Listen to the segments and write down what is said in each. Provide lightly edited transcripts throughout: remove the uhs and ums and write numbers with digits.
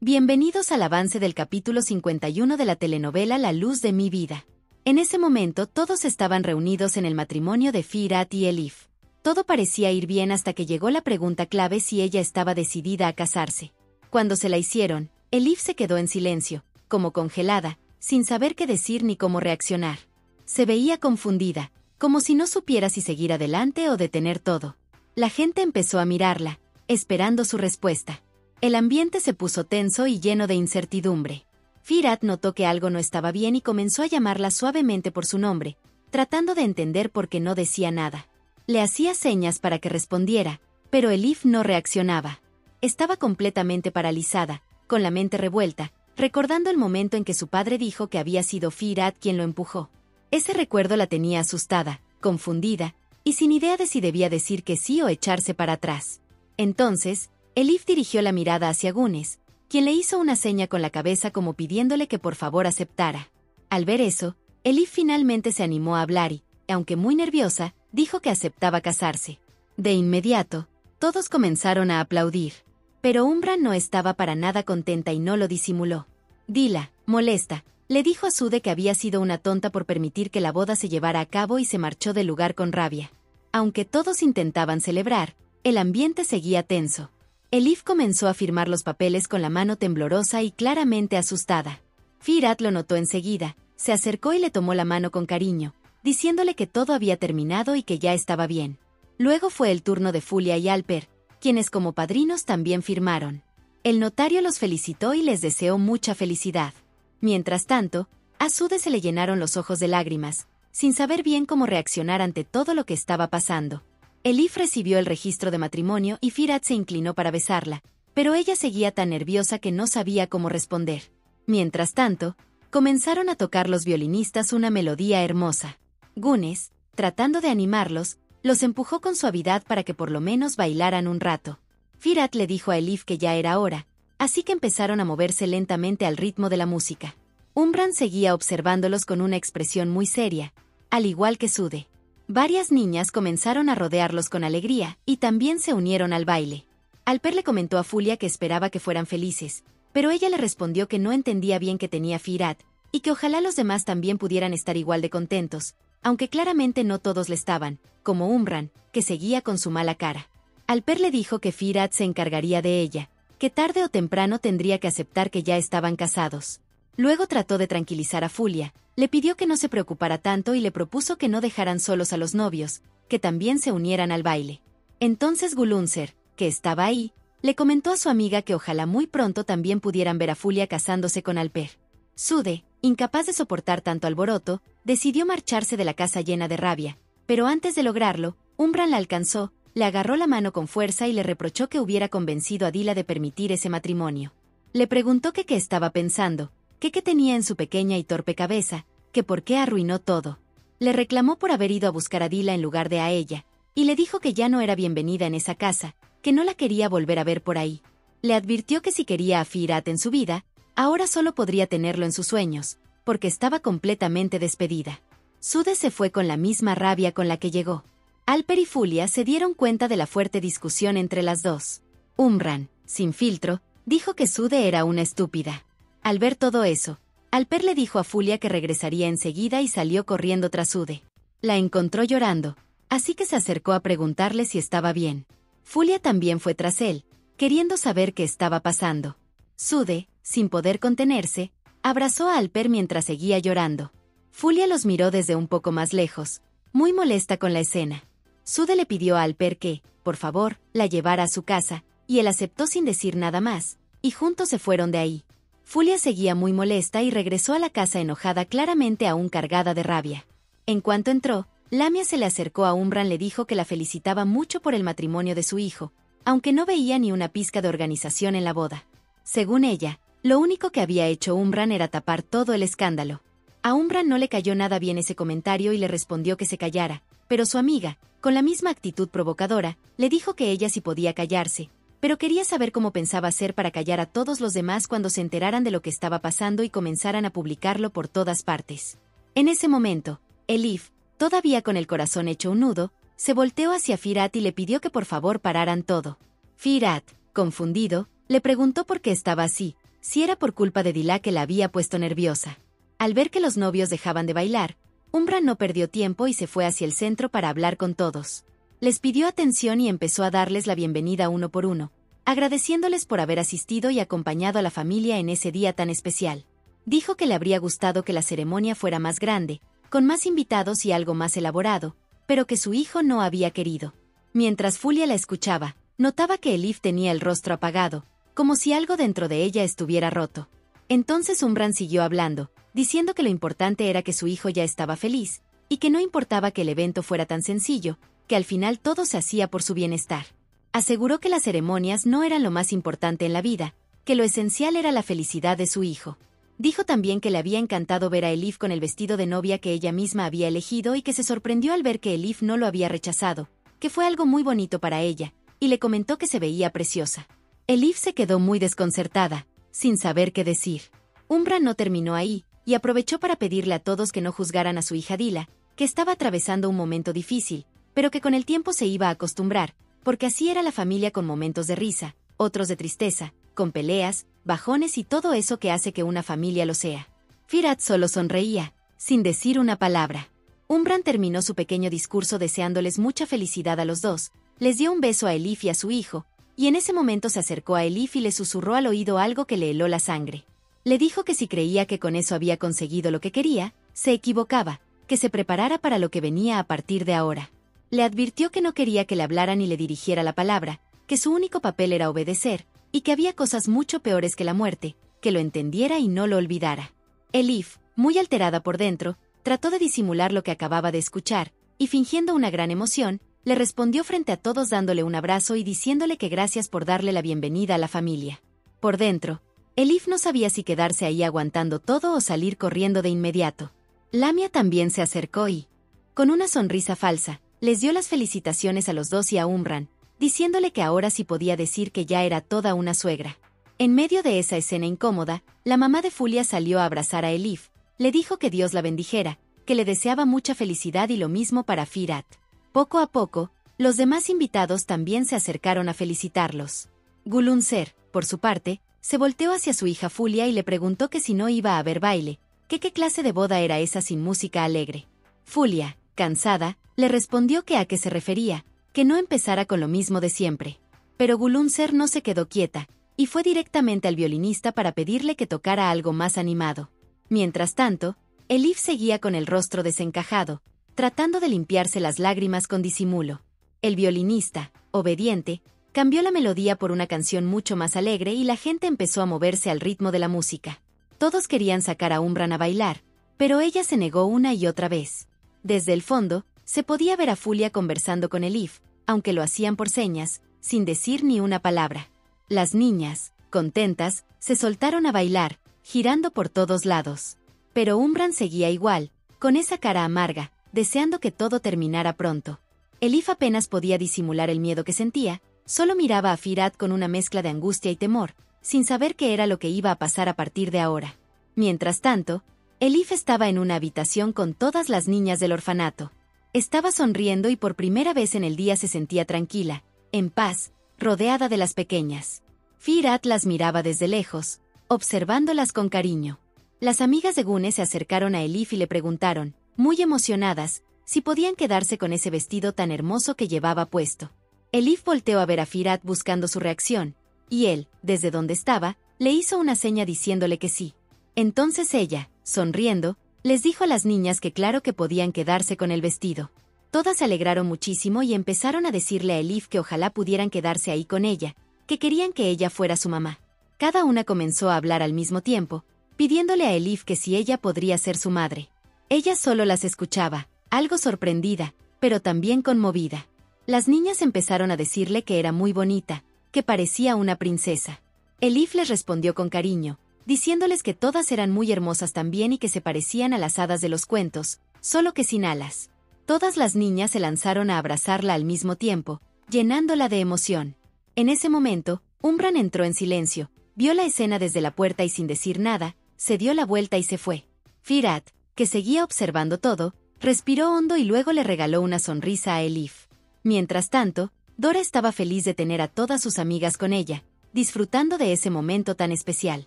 Bienvenidos al avance del capítulo 51 de la telenovela La luz de mi vida. En ese momento todos estaban reunidos en el matrimonio de Firat y Elif. Todo parecía ir bien hasta que llegó la pregunta clave si ella estaba decidida a casarse. Cuando se la hicieron, Elif se quedó en silencio, como congelada, sin saber qué decir ni cómo reaccionar. Se veía confundida, como si no supiera si seguir adelante o detener todo. La gente empezó a mirarla, esperando su respuesta. El ambiente se puso tenso y lleno de incertidumbre. Firat notó que algo no estaba bien y comenzó a llamarla suavemente por su nombre, tratando de entender por qué no decía nada. Le hacía señas para que respondiera, pero Elif no reaccionaba. Estaba completamente paralizada, con la mente revuelta, recordando el momento en que su padre dijo que había sido Firat quien lo empujó. Ese recuerdo la tenía asustada, confundida, y sin idea de si debía decir que sí o echarse para atrás. Entonces, Elif dirigió la mirada hacia Gunes, quien le hizo una seña con la cabeza como pidiéndole que por favor aceptara. Al ver eso, Elif finalmente se animó a hablar y, aunque muy nerviosa, dijo que aceptaba casarse. De inmediato, todos comenzaron a aplaudir. Pero Umbra no estaba para nada contenta y no lo disimuló. Dila, molesta, le dijo a Sude que había sido una tonta por permitir que la boda se llevara a cabo y se marchó del lugar con rabia. Aunque todos intentaban celebrar, el ambiente seguía tenso. Elif comenzó a firmar los papeles con la mano temblorosa y claramente asustada. Firat lo notó enseguida, se acercó y le tomó la mano con cariño, diciéndole que todo había terminado y que ya estaba bien. Luego fue el turno de Fulia y Alper, quienes como padrinos también firmaron. El notario los felicitó y les deseó mucha felicidad. Mientras tanto, a Sude se le llenaron los ojos de lágrimas, sin saber bien cómo reaccionar ante todo lo que estaba pasando. Elif recibió el registro de matrimonio y Firat se inclinó para besarla, pero ella seguía tan nerviosa que no sabía cómo responder. Mientras tanto, comenzaron a tocar los violinistas una melodía hermosa. Gunes, tratando de animarlos, los empujó con suavidad para que por lo menos bailaran un rato. Firat le dijo a Elif que ya era hora, así que empezaron a moverse lentamente al ritmo de la música. Umbran seguía observándolos con una expresión muy seria, al igual que Sude. Varias niñas comenzaron a rodearlos con alegría y también se unieron al baile. Alper le comentó a Fulia que esperaba que fueran felices, pero ella le respondió que no entendía bien qué tenía Firat y que ojalá los demás también pudieran estar igual de contentos, aunque claramente no todos le estaban, como Umbran, que seguía con su mala cara. Alper le dijo que Firat se encargaría de ella, que tarde o temprano tendría que aceptar que ya estaban casados. Luego trató de tranquilizar a Fulia, le pidió que no se preocupara tanto y le propuso que no dejaran solos a los novios, que también se unieran al baile. Entonces Gulunzer, que estaba ahí, le comentó a su amiga que ojalá muy pronto también pudieran ver a Fulia casándose con Alper. Sude, incapaz de soportar tanto alboroto, decidió marcharse de la casa llena de rabia, pero antes de lograrlo, Umbran la alcanzó, le agarró la mano con fuerza y le reprochó que hubiera convencido a Dila de permitir ese matrimonio. Le preguntó que qué estaba pensando, qué tenía en su pequeña y torpe cabeza, que por qué arruinó todo. Le reclamó por haber ido a buscar a Dila en lugar de a ella, y le dijo que ya no era bienvenida en esa casa, que no la quería volver a ver por ahí. Le advirtió que si quería a Firat en su vida, ahora solo podría tenerlo en sus sueños, porque estaba completamente despedida. Sude se fue con la misma rabia con la que llegó. Alper y Fulia se dieron cuenta de la fuerte discusión entre las dos. Umbran, sin filtro, dijo que Sude era una estúpida. Al ver todo eso, Alper le dijo a Fulia que regresaría enseguida y salió corriendo tras Sude. La encontró llorando, así que se acercó a preguntarle si estaba bien. Fulia también fue tras él, queriendo saber qué estaba pasando. Sude, sin poder contenerse, abrazó a Alper mientras seguía llorando. Fulia los miró desde un poco más lejos, muy molesta con la escena. Sude le pidió a Alper que, por favor, la llevara a su casa, y él aceptó sin decir nada más, y juntos se fueron de ahí. Fulia seguía muy molesta y regresó a la casa enojada, claramente aún cargada de rabia. En cuanto entró, Lamia se le acercó a Umbran, le dijo que la felicitaba mucho por el matrimonio de su hijo, aunque no veía ni una pizca de organización en la boda. Según ella, lo único que había hecho Umbran era tapar todo el escándalo. A Umbran no le cayó nada bien ese comentario y le respondió que se callara, pero su amiga, con la misma actitud provocadora, le dijo que ella sí podía callarse, pero quería saber cómo pensaba hacer para callar a todos los demás cuando se enteraran de lo que estaba pasando y comenzaran a publicarlo por todas partes. En ese momento, Elif, todavía con el corazón hecho un nudo, se volteó hacia Firat y le pidió que por favor pararan todo. Firat, confundido, le preguntó por qué estaba así, si era por culpa de Dila que la había puesto nerviosa. Al ver que los novios dejaban de bailar, Umbra no perdió tiempo y se fue hacia el centro para hablar con todos. Les pidió atención y empezó a darles la bienvenida uno por uno, agradeciéndoles por haber asistido y acompañado a la familia en ese día tan especial. Dijo que le habría gustado que la ceremonia fuera más grande, con más invitados y algo más elaborado, pero que su hijo no había querido. Mientras Fulia la escuchaba, notaba que Elif tenía el rostro apagado, como si algo dentro de ella estuviera roto. Entonces Umbran siguió hablando, diciendo que lo importante era que su hijo ya estaba feliz, y que no importaba que el evento fuera tan sencillo, que al final todo se hacía por su bienestar. Aseguró que las ceremonias no eran lo más importante en la vida, que lo esencial era la felicidad de su hijo. Dijo también que le había encantado ver a Elif con el vestido de novia que ella misma había elegido y que se sorprendió al ver que Elif no lo había rechazado, que fue algo muy bonito para ella, y le comentó que se veía preciosa. Elif se quedó muy desconcertada, sin saber qué decir. Umbra no terminó ahí, y aprovechó para pedirle a todos que no juzgaran a su hija Dila, que estaba atravesando un momento difícil, pero que con el tiempo se iba a acostumbrar, porque así era la familia, con momentos de risa, otros de tristeza, con peleas, bajones y todo eso que hace que una familia lo sea. Firat solo sonreía, sin decir una palabra. Umbran terminó su pequeño discurso deseándoles mucha felicidad a los dos, les dio un beso a Elif y a su hijo, y en ese momento se acercó a Elif y le susurró al oído algo que le heló la sangre. Le dijo que si creía que con eso había conseguido lo que quería, se equivocaba, que se preparara para lo que venía a partir de ahora. Le advirtió que no quería que le hablara ni le dirigiera la palabra, que su único papel era obedecer, y que había cosas mucho peores que la muerte, que lo entendiera y no lo olvidara. Elif, muy alterada por dentro, trató de disimular lo que acababa de escuchar, y fingiendo una gran emoción, le respondió frente a todos dándole un abrazo y diciéndole que gracias por darle la bienvenida a la familia. Por dentro, Elif no sabía si quedarse ahí aguantando todo o salir corriendo de inmediato. Lamia también se acercó y, con una sonrisa falsa, les dio las felicitaciones a los dos y a Umbran, diciéndole que ahora sí podía decir que ya era toda una suegra. En medio de esa escena incómoda, la mamá de Fulia salió a abrazar a Elif, le dijo que Dios la bendijera, que le deseaba mucha felicidad y lo mismo para Firat. Poco a poco, los demás invitados también se acercaron a felicitarlos. Gulunser, por su parte, se volteó hacia su hija Fulia y le preguntó que si no iba a haber baile, que qué clase de boda era esa sin música alegre. Fulia, cansada, le respondió que a qué se refería, que no empezara con lo mismo de siempre. Pero Gulunser no se quedó quieta, y fue directamente al violinista para pedirle que tocara algo más animado. Mientras tanto, Elif seguía con el rostro desencajado, tratando de limpiarse las lágrimas con disimulo. El violinista, obediente, cambió la melodía por una canción mucho más alegre y la gente empezó a moverse al ritmo de la música. Todos querían sacar a Umbran a bailar, pero ella se negó una y otra vez. Desde el fondo, se podía ver a Fulia conversando con Elif, aunque lo hacían por señas, sin decir ni una palabra. Las niñas, contentas, se soltaron a bailar, girando por todos lados. Pero Umbran seguía igual, con esa cara amarga, deseando que todo terminara pronto. Elif apenas podía disimular el miedo que sentía, solo miraba a Firat con una mezcla de angustia y temor, sin saber qué era lo que iba a pasar a partir de ahora. Mientras tanto, Elif estaba en una habitación con todas las niñas del orfanato. Estaba sonriendo y por primera vez en el día se sentía tranquila, en paz, rodeada de las pequeñas. Firat las miraba desde lejos, observándolas con cariño. Las amigas de Gune se acercaron a Elif y le preguntaron, muy emocionadas, si podían quedarse con ese vestido tan hermoso que llevaba puesto. Elif volteó a ver a Firat buscando su reacción, y él, desde donde estaba, le hizo una seña diciéndole que sí. Entonces ella, sonriendo, les dijo a las niñas que claro que podían quedarse con el vestido. Todas se alegraron muchísimo y empezaron a decirle a Elif que ojalá pudieran quedarse ahí con ella, que querían que ella fuera su mamá. Cada una comenzó a hablar al mismo tiempo, pidiéndole a Elif que si ella podría ser su madre. Ella solo las escuchaba, algo sorprendida, pero también conmovida. Las niñas empezaron a decirle que era muy bonita, que parecía una princesa. Elif les respondió con cariño, diciéndoles que todas eran muy hermosas también y que se parecían a las hadas de los cuentos, solo que sin alas. Todas las niñas se lanzaron a abrazarla al mismo tiempo, llenándola de emoción. En ese momento, Umbran entró en silencio, vio la escena desde la puerta y sin decir nada, se dio la vuelta y se fue. Firat, que seguía observando todo, respiró hondo y luego le regaló una sonrisa a Elif. Mientras tanto, Dora estaba feliz de tener a todas sus amigas con ella, disfrutando de ese momento tan especial.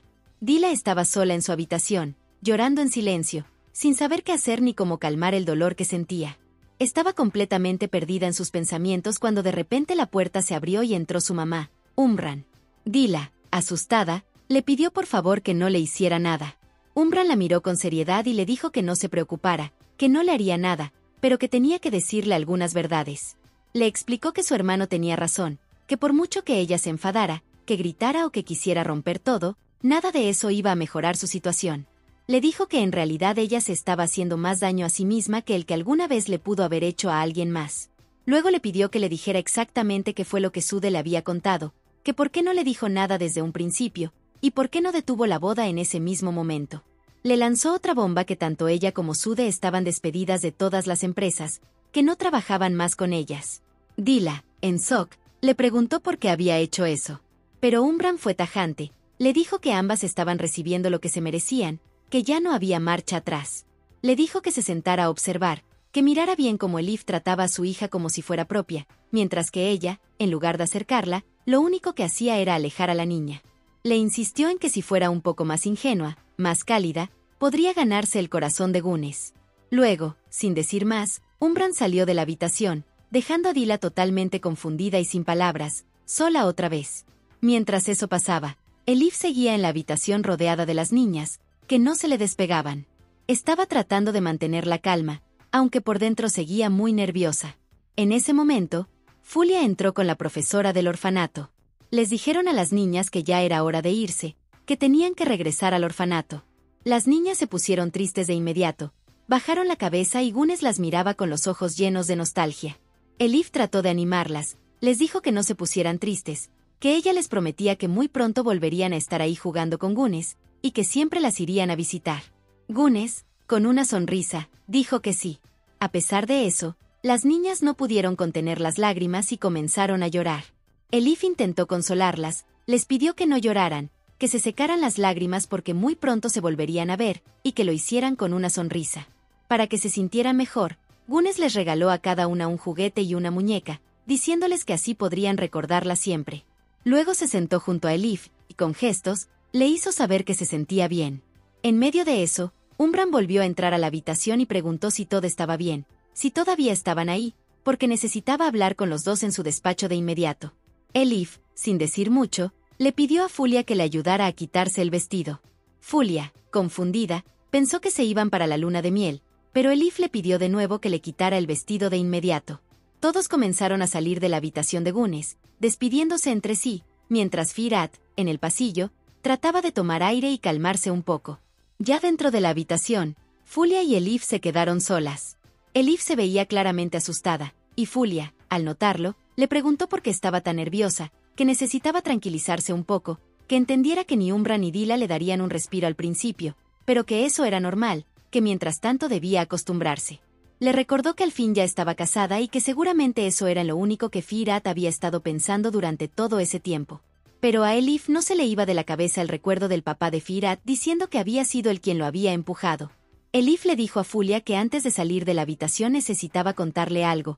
Dila estaba sola en su habitación, llorando en silencio, sin saber qué hacer ni cómo calmar el dolor que sentía. Estaba completamente perdida en sus pensamientos cuando de repente la puerta se abrió y entró su mamá, Umran. Dila, asustada, le pidió por favor que no le hiciera nada. Umran la miró con seriedad y le dijo que no se preocupara, que no le haría nada, pero que tenía que decirle algunas verdades. Le explicó que su hermano tenía razón, que por mucho que ella se enfadara, que gritara o que quisiera romper todo, nada de eso iba a mejorar su situación. Le dijo que en realidad ella se estaba haciendo más daño a sí misma que el que alguna vez le pudo haber hecho a alguien más. Luego le pidió que le dijera exactamente qué fue lo que Sude le había contado, que por qué no le dijo nada desde un principio, y por qué no detuvo la boda en ese mismo momento. Le lanzó otra bomba que tanto ella como Sude estaban despedidas de todas las empresas, que no trabajaban más con ellas. Dila, en shock, le preguntó por qué había hecho eso. Pero Umran fue tajante, le dijo que ambas estaban recibiendo lo que se merecían, que ya no había marcha atrás. Le dijo que se sentara a observar, que mirara bien cómo Elif trataba a su hija como si fuera propia, mientras que ella, en lugar de acercarla, lo único que hacía era alejar a la niña. Le insistió en que si fuera un poco más ingenua, más cálida, podría ganarse el corazón de Gunes. Luego, sin decir más, Umran salió de la habitación, dejando a Dila totalmente confundida y sin palabras, sola otra vez. Mientras eso pasaba, Elif seguía en la habitación rodeada de las niñas, que no se le despegaban. Estaba tratando de mantener la calma, aunque por dentro seguía muy nerviosa. En ese momento, Fulia entró con la profesora del orfanato. Les dijeron a las niñas que ya era hora de irse, que tenían que regresar al orfanato. Las niñas se pusieron tristes de inmediato, bajaron la cabeza y Gunes las miraba con los ojos llenos de nostalgia. Elif trató de animarlas, les dijo que no se pusieran tristes, que ella les prometía que muy pronto volverían a estar ahí jugando con Gunes, y que siempre las irían a visitar. Gunes, con una sonrisa, dijo que sí. A pesar de eso, las niñas no pudieron contener las lágrimas y comenzaron a llorar. Elif intentó consolarlas, les pidió que no lloraran, que se secaran las lágrimas porque muy pronto se volverían a ver, y que lo hicieran con una sonrisa. Para que se sintieran mejor, Gunes les regaló a cada una un juguete y una muñeca, diciéndoles que así podrían recordarla siempre. Luego se sentó junto a Elif, y con gestos, le hizo saber que se sentía bien. En medio de eso, Umran volvió a entrar a la habitación y preguntó si todo estaba bien, si todavía estaban ahí, porque necesitaba hablar con los dos en su despacho de inmediato. Elif, sin decir mucho, le pidió a Fulia que le ayudara a quitarse el vestido. Fulia, confundida, pensó que se iban para la luna de miel, pero Elif le pidió de nuevo que le quitara el vestido de inmediato. Todos comenzaron a salir de la habitación de Gunes, despidiéndose entre sí, mientras Firat, en el pasillo, trataba de tomar aire y calmarse un poco. Ya dentro de la habitación, Fulia y Elif se quedaron solas. Elif se veía claramente asustada, y Fulia, al notarlo, le preguntó por qué estaba tan nerviosa, que necesitaba tranquilizarse un poco, que entendiera que ni Umran ni Dila le darían un respiro al principio, pero que eso era normal, que mientras tanto debía acostumbrarse. Le recordó que al fin ya estaba casada y que seguramente eso era lo único que Firat había estado pensando durante todo ese tiempo. Pero a Elif no se le iba de la cabeza el recuerdo del papá de Firat diciendo que había sido él quien lo había empujado. Elif le dijo a Fulia que antes de salir de la habitación necesitaba contarle algo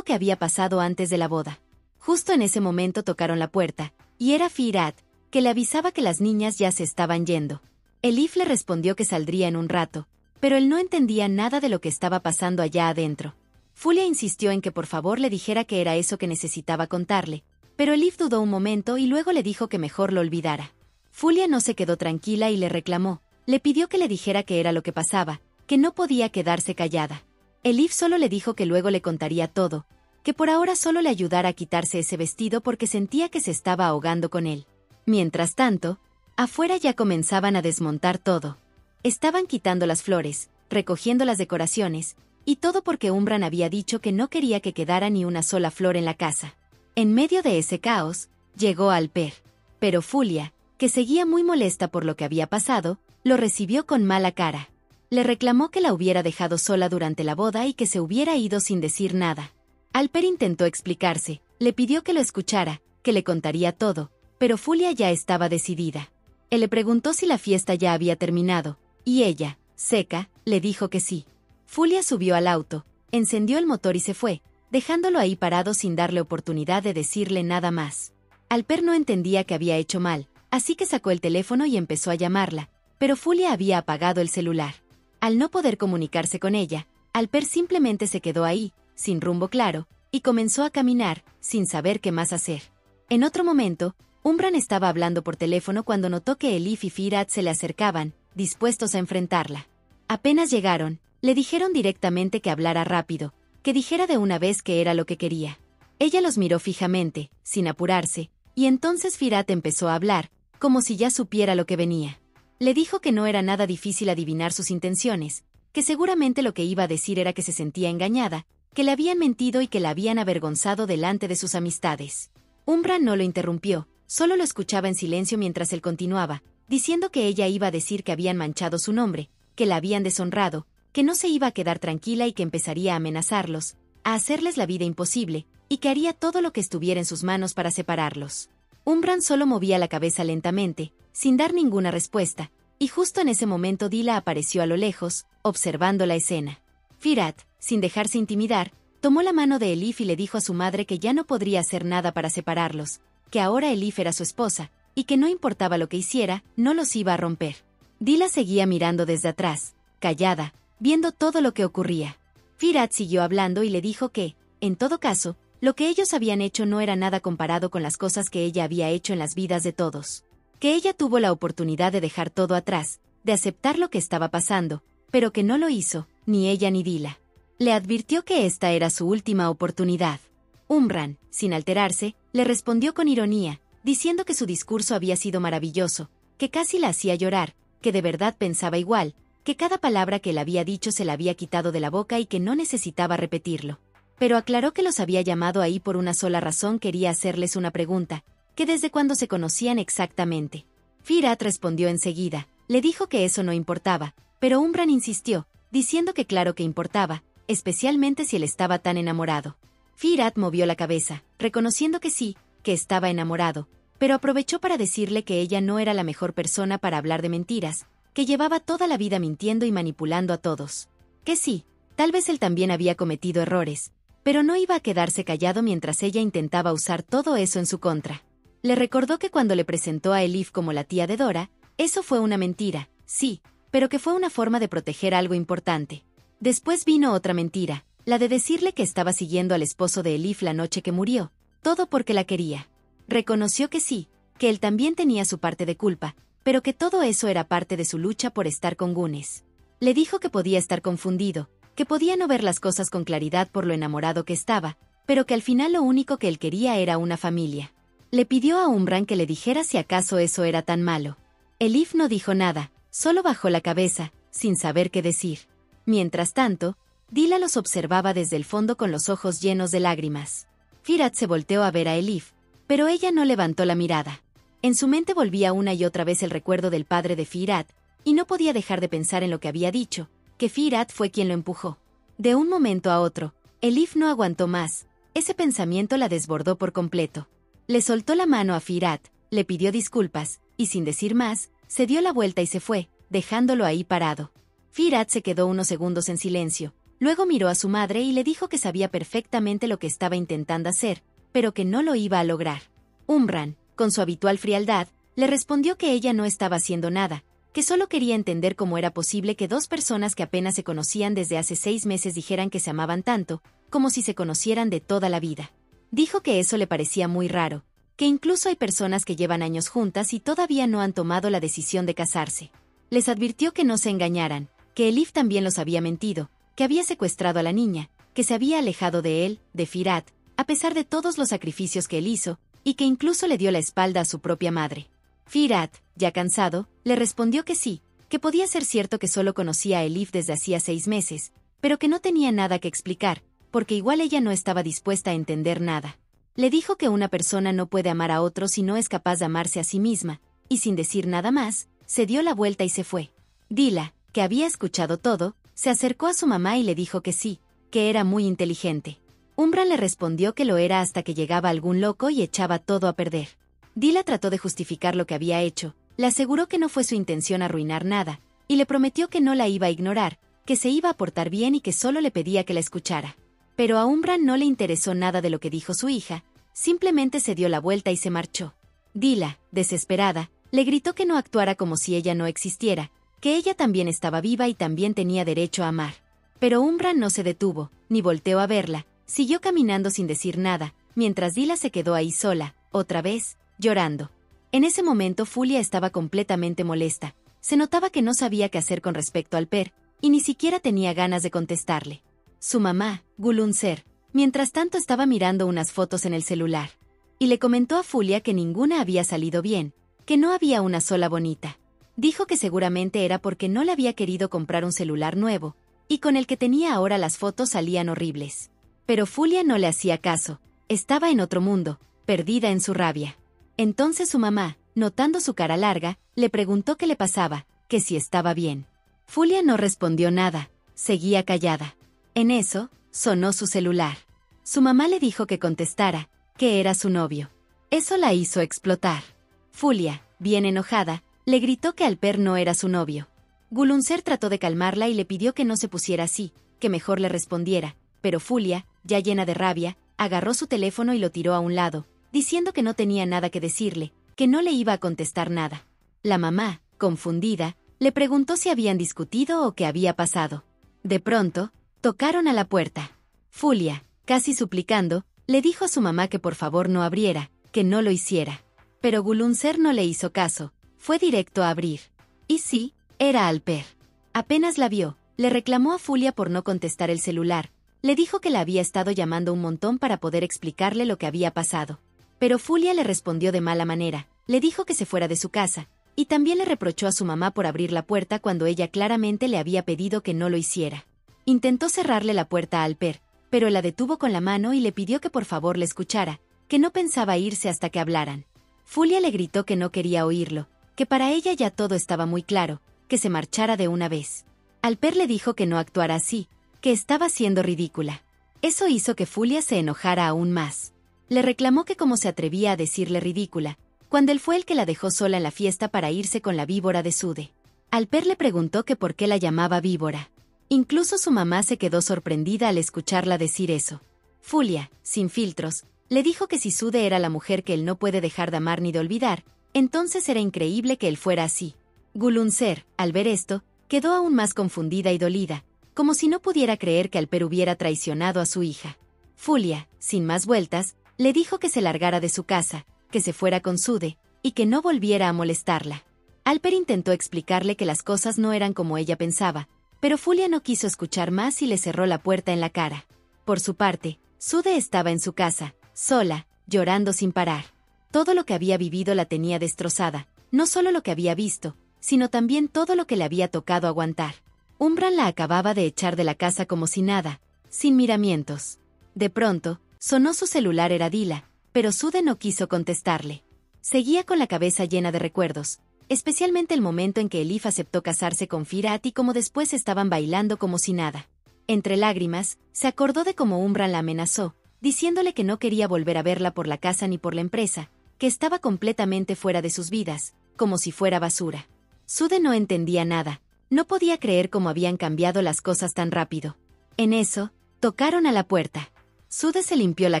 que había pasado antes de la boda. Justo en ese momento tocaron la puerta, y era Firat, que le avisaba que las niñas ya se estaban yendo. Elif le respondió que saldría en un rato, pero él no entendía nada de lo que estaba pasando allá adentro. Fulia insistió en que por favor le dijera que era eso que necesitaba contarle, pero Elif dudó un momento y luego le dijo que mejor lo olvidara. Fulia no se quedó tranquila y le reclamó, le pidió que le dijera qué era lo que pasaba, que no podía quedarse callada. Elif solo le dijo que luego le contaría todo, que por ahora solo le ayudara a quitarse ese vestido porque sentía que se estaba ahogando con él. Mientras tanto, afuera ya comenzaban a desmontar todo. Estaban quitando las flores, recogiendo las decoraciones, y todo porque Umran había dicho que no quería que quedara ni una sola flor en la casa. En medio de ese caos, llegó Alper. Pero Fulia, que seguía muy molesta por lo que había pasado, lo recibió con mala cara. Le reclamó que la hubiera dejado sola durante la boda y que se hubiera ido sin decir nada. Alper intentó explicarse, le pidió que lo escuchara, que le contaría todo, pero Fulia ya estaba decidida. Él le preguntó si la fiesta ya había terminado, y ella, seca, le dijo que sí. Fulia subió al auto, encendió el motor y se fue, dejándolo ahí parado sin darle oportunidad de decirle nada más. Alper no entendía que había hecho mal, así que sacó el teléfono y empezó a llamarla, pero Fulia había apagado el celular. Al no poder comunicarse con ella, Alper simplemente se quedó ahí, sin rumbo claro, y comenzó a caminar, sin saber qué más hacer. En otro momento, Umbran estaba hablando por teléfono cuando notó que Elif y Firat se le acercaban, dispuestos a enfrentarla. Apenas llegaron, le dijeron directamente que hablara rápido, que dijera de una vez qué era lo que quería. Ella los miró fijamente, sin apurarse, y entonces Firat empezó a hablar, como si ya supiera lo que venía. Le dijo que no era nada difícil adivinar sus intenciones, que seguramente lo que iba a decir era que se sentía engañada, que le habían mentido y que la habían avergonzado delante de sus amistades. Umbran no lo interrumpió, solo lo escuchaba en silencio mientras él continuaba, diciendo que ella iba a decir que habían manchado su nombre, que la habían deshonrado, que no se iba a quedar tranquila y que empezaría a amenazarlos, a hacerles la vida imposible, y que haría todo lo que estuviera en sus manos para separarlos. Umbran solo movía la cabeza lentamente, sin dar ninguna respuesta, y justo en ese momento Dila apareció a lo lejos, observando la escena. Firat, sin dejarse intimidar, tomó la mano de Elif y le dijo a su madre que ya no podría hacer nada para separarlos, que ahora Elif era su esposa, y que no importaba lo que hiciera, no los iba a romper. Dila seguía mirando desde atrás, callada, viendo todo lo que ocurría. Firat siguió hablando y le dijo que, en todo caso, lo que ellos habían hecho no era nada comparado con las cosas que ella había hecho en las vidas de todos. Que ella tuvo la oportunidad de dejar todo atrás, de aceptar lo que estaba pasando, pero que no lo hizo, ni ella ni Dila. Le advirtió que esta era su última oportunidad. Umbran, sin alterarse, le respondió con ironía, diciendo que su discurso había sido maravilloso, que casi la hacía llorar, que de verdad pensaba igual, que cada palabra que él había dicho se la había quitado de la boca y que no necesitaba repetirlo. Pero aclaró que los había llamado ahí por una sola razón: quería hacerles una pregunta, que desde cuándo se conocían exactamente. Firat respondió enseguida, le dijo que eso no importaba, pero Umbran insistió, diciendo que claro que importaba, especialmente si él estaba tan enamorado. Firat movió la cabeza, reconociendo que sí, que estaba enamorado, pero aprovechó para decirle que ella no era la mejor persona para hablar de mentiras, que llevaba toda la vida mintiendo y manipulando a todos. Que sí, tal vez él también había cometido errores, pero no iba a quedarse callado mientras ella intentaba usar todo eso en su contra. Le recordó que cuando le presentó a Elif como la tía de Dora, eso fue una mentira, sí, pero que fue una forma de proteger algo importante. Después vino otra mentira, la de decirle que estaba siguiendo al esposo de Elif la noche que murió, todo porque la quería. Reconoció que sí, que él también tenía su parte de culpa, pero que todo eso era parte de su lucha por estar con Gunes. Le dijo que podía estar confundido, que podía no ver las cosas con claridad por lo enamorado que estaba, pero que al final lo único que él quería era una familia. Le pidió a Umbran que le dijera si acaso eso era tan malo. Elif no dijo nada, solo bajó la cabeza, sin saber qué decir. Mientras tanto, Dila los observaba desde el fondo con los ojos llenos de lágrimas. Firat se volteó a ver a Elif, pero ella no levantó la mirada. En su mente volvía una y otra vez el recuerdo del padre de Firat, y no podía dejar de pensar en lo que había dicho, que Firat fue quien lo empujó. De un momento a otro, Elif no aguantó más, ese pensamiento la desbordó por completo. Le soltó la mano a Firat, le pidió disculpas, y sin decir más, se dio la vuelta y se fue, dejándolo ahí parado. Firat se quedó unos segundos en silencio, luego miró a su madre y le dijo que sabía perfectamente lo que estaba intentando hacer, pero que no lo iba a lograr. Umbran, con su habitual frialdad, le respondió que ella no estaba haciendo nada, que solo quería entender cómo era posible que dos personas que apenas se conocían desde hace 6 meses dijeran que se amaban tanto, como si se conocieran de toda la vida. Dijo que eso le parecía muy raro, que incluso hay personas que llevan años juntas y todavía no han tomado la decisión de casarse. Les advirtió que no se engañaran, que Elif también los había mentido, que había secuestrado a la niña, que se había alejado de él, de Firat, a pesar de todos los sacrificios que él hizo, y que incluso le dio la espalda a su propia madre. Firat, ya cansado, le respondió que sí, que podía ser cierto que solo conocía a Elif desde hacía 6 meses, pero que no tenía nada que explicar, porque igual ella no estaba dispuesta a entender nada. Le dijo que una persona no puede amar a otro si no es capaz de amarse a sí misma, y sin decir nada más, se dio la vuelta y se fue. Dila, que había escuchado todo, se acercó a su mamá y le dijo que sí, que era muy inteligente. Umbran le respondió que lo era hasta que llegaba algún loco y echaba todo a perder. Dila trató de justificar lo que había hecho, le aseguró que no fue su intención arruinar nada, y le prometió que no la iba a ignorar, que se iba a portar bien y que solo le pedía que la escuchara. Pero a Umbran no le interesó nada de lo que dijo su hija, simplemente se dio la vuelta y se marchó. Dila, desesperada, Le gritó que no actuara como si ella no existiera, que ella también estaba viva y también tenía derecho a amar. Pero Umbran no se detuvo, ni volteó a verla, siguió caminando sin decir nada, mientras Dila se quedó ahí sola, otra vez, llorando. En ese momento Fulia estaba completamente molesta. Se notaba que no sabía qué hacer con respecto a Alper, y ni siquiera tenía ganas de contestarle. Su mamá, Gulunser, mientras tanto estaba mirando unas fotos en el celular. Y le comentó a Fulia que ninguna había salido bien, que no había una sola bonita. Dijo que seguramente era porque no le había querido comprar un celular nuevo, y con el que tenía ahora las fotos salían horribles. Pero Fulia no le hacía caso, estaba en otro mundo, perdida en su rabia. Entonces su mamá, notando su cara larga, le preguntó qué le pasaba, que si estaba bien. Fulia no respondió nada, seguía callada. En eso, sonó su celular. Su mamá le dijo que contestara, que era su novio. Eso la hizo explotar. Fulia, bien enojada, le gritó que Alper no era su novio. Gulunser trató de calmarla y le pidió que no se pusiera así, que mejor le respondiera, pero Fulia, ya llena de rabia, agarró su teléfono y lo tiró a un lado, diciendo que no tenía nada que decirle, que no le iba a contestar nada. La mamá, confundida, le preguntó si habían discutido o qué había pasado. De pronto, tocaron a la puerta. Fulia, casi suplicando, le dijo a su mamá que por favor no abriera, que no lo hiciera. Pero Gulunser no le hizo caso, fue directo a abrir. Y sí, era Alper. Apenas la vio, le reclamó a Fulia por no contestar el celular, le dijo que la había estado llamando un montón para poder explicarle lo que había pasado. Pero Fulia le respondió de mala manera, le dijo que se fuera de su casa, y también le reprochó a su mamá por abrir la puerta cuando ella claramente le había pedido que no lo hiciera. Intentó cerrarle la puerta a Alper, pero la detuvo con la mano y le pidió que por favor le escuchara, que no pensaba irse hasta que hablaran. Fulia le gritó que no quería oírlo, que para ella ya todo estaba muy claro, que se marchara de una vez. Alper le dijo que no actuara así, que estaba siendo ridícula. Eso hizo que Fulia se enojara aún más. Le reclamó que cómo se atrevía a decirle ridícula, cuando él fue el que la dejó sola en la fiesta para irse con la víbora de Sude. Alper le preguntó que por qué la llamaba víbora. Incluso su mamá se quedó sorprendida al escucharla decir eso. Fulia, sin filtros, le dijo que si Sude era la mujer que él no puede dejar de amar ni de olvidar, entonces era increíble que él fuera así. Gulunser, al ver esto, quedó aún más confundida y dolida, como si no pudiera creer que Alper hubiera traicionado a su hija. Fulia, sin más vueltas, le dijo que se largara de su casa, que se fuera con Sude, y que no volviera a molestarla. Alper intentó explicarle que las cosas no eran como ella pensaba, pero Fulia no quiso escuchar más y le cerró la puerta en la cara. Por su parte, Sude estaba en su casa, sola, llorando sin parar. Todo lo que había vivido la tenía destrozada, no solo lo que había visto, sino también todo lo que le había tocado aguantar. Umbran la acababa de echar de la casa como si nada, sin miramientos. De pronto, sonó su celular, era Dila, pero Sude no quiso contestarle. Seguía con la cabeza llena de recuerdos, especialmente el momento en que Elif aceptó casarse con Firat y como después estaban bailando como si nada. Entre lágrimas, se acordó de cómo Umbran la amenazó, diciéndole que no quería volver a verla por la casa ni por la empresa, que estaba completamente fuera de sus vidas, como si fuera basura. Sude no entendía nada, no podía creer cómo habían cambiado las cosas tan rápido. En eso, tocaron a la puerta. Sude se limpió la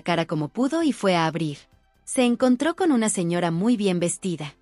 cara como pudo y fue a abrir. Se encontró con una señora muy bien vestida.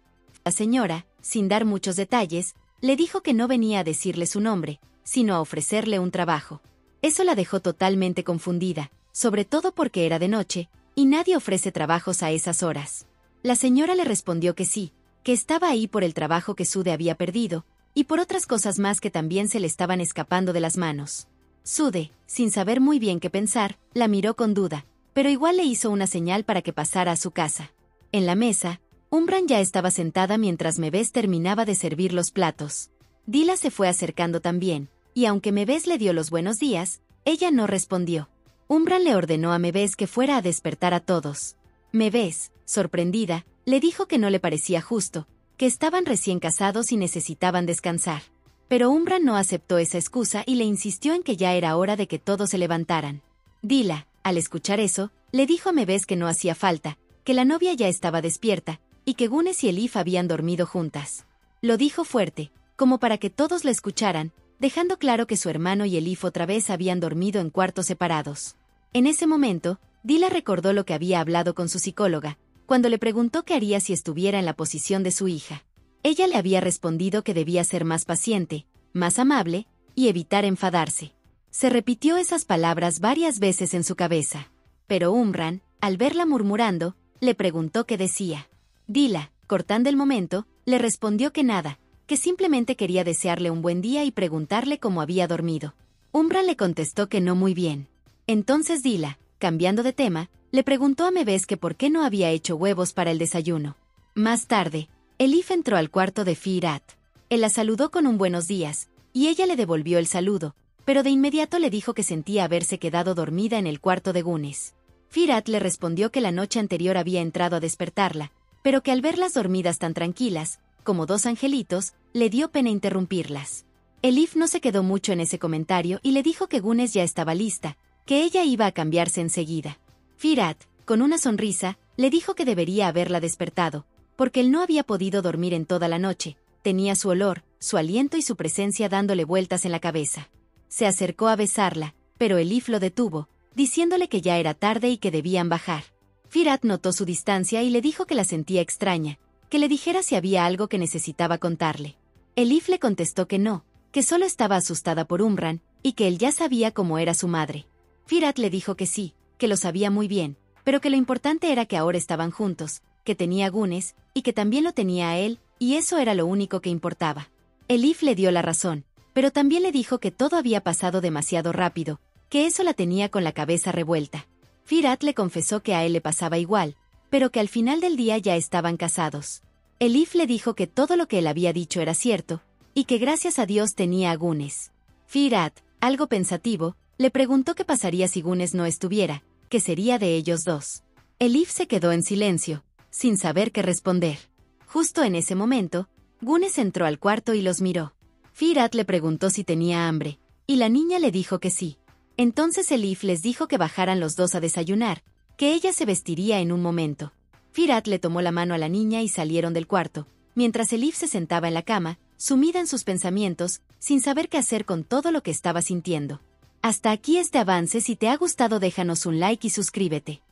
La señora, sin dar muchos detalles, le dijo que no venía a decirle su nombre, sino a ofrecerle un trabajo. Eso la dejó totalmente confundida, sobre todo porque era de noche, y nadie ofrece trabajos a esas horas. La señora le respondió que sí, que estaba ahí por el trabajo que Sude había perdido, y por otras cosas más que también se le estaban escapando de las manos. Sude, sin saber muy bien qué pensar, la miró con duda, pero igual le hizo una señal para que pasara a su casa. En la mesa, Umbran ya estaba sentada mientras Mebes terminaba de servir los platos. Dila se fue acercando también, y aunque Mebes le dio los buenos días, ella no respondió. Umbran le ordenó a Mebes que fuera a despertar a todos. Mebes, sorprendida, le dijo que no le parecía justo, que estaban recién casados y necesitaban descansar. Pero Umbran no aceptó esa excusa y le insistió en que ya era hora de que todos se levantaran. Dila, al escuchar eso, le dijo a Mebes que no hacía falta, que la novia ya estaba despierta, y que Gunes y Elif habían dormido juntas. Lo dijo fuerte, como para que todos la escucharan, dejando claro que su hermano y Elif otra vez habían dormido en cuartos separados. En ese momento, Dila recordó lo que había hablado con su psicóloga, cuando le preguntó qué haría si estuviera en la posición de su hija. Ella le había respondido que debía ser más paciente, más amable, y evitar enfadarse. Se repitió esas palabras varias veces en su cabeza. Pero Umran, al verla murmurando, le preguntó qué decía. Dila, cortando el momento, le respondió que nada, que simplemente quería desearle un buen día y preguntarle cómo había dormido. Umran le contestó que no muy bien. Entonces Dila, cambiando de tema, le preguntó a Mebes que por qué no había hecho huevos para el desayuno. Más tarde, Elif entró al cuarto de Firat. Él la saludó con un buenos días, y ella le devolvió el saludo, pero de inmediato le dijo que sentía haberse quedado dormida en el cuarto de Gunes. Firat le respondió que la noche anterior había entrado a despertarla, pero que al verlas dormidas tan tranquilas, como dos angelitos, le dio pena interrumpirlas. Elif no se quedó mucho en ese comentario y le dijo que Gunes ya estaba lista, que ella iba a cambiarse enseguida. Firat, con una sonrisa, le dijo que debería haberla despertado, porque él no había podido dormir en toda la noche, tenía su olor, su aliento y su presencia dándole vueltas en la cabeza. Se acercó a besarla, pero Elif lo detuvo, diciéndole que ya era tarde y que debían bajar. Firat notó su distancia y le dijo que la sentía extraña, que le dijera si había algo que necesitaba contarle. Elif le contestó que no, que solo estaba asustada por Umran, y que él ya sabía cómo era su madre. Firat le dijo que sí, que lo sabía muy bien, pero que lo importante era que ahora estaban juntos, que tenía a Gunes, y que también lo tenía a él, y eso era lo único que importaba. Elif le dio la razón, pero también le dijo que todo había pasado demasiado rápido, que eso la tenía con la cabeza revuelta. Firat le confesó que a él le pasaba igual, pero que al final del día ya estaban casados. Elif le dijo que todo lo que él había dicho era cierto, y que gracias a Dios tenía a Gunes. Firat, algo pensativo, le preguntó qué pasaría si Gunes no estuviera, qué sería de ellos dos. Elif se quedó en silencio, sin saber qué responder. Justo en ese momento, Gunes entró al cuarto y los miró. Firat le preguntó si tenía hambre, y la niña le dijo que sí. Entonces Elif les dijo que bajaran los dos a desayunar, que ella se vestiría en un momento. Firat le tomó la mano a la niña y salieron del cuarto, mientras Elif se sentaba en la cama, sumida en sus pensamientos, sin saber qué hacer con todo lo que estaba sintiendo. Hasta aquí este avance. Si te ha gustado déjanos un like y suscríbete.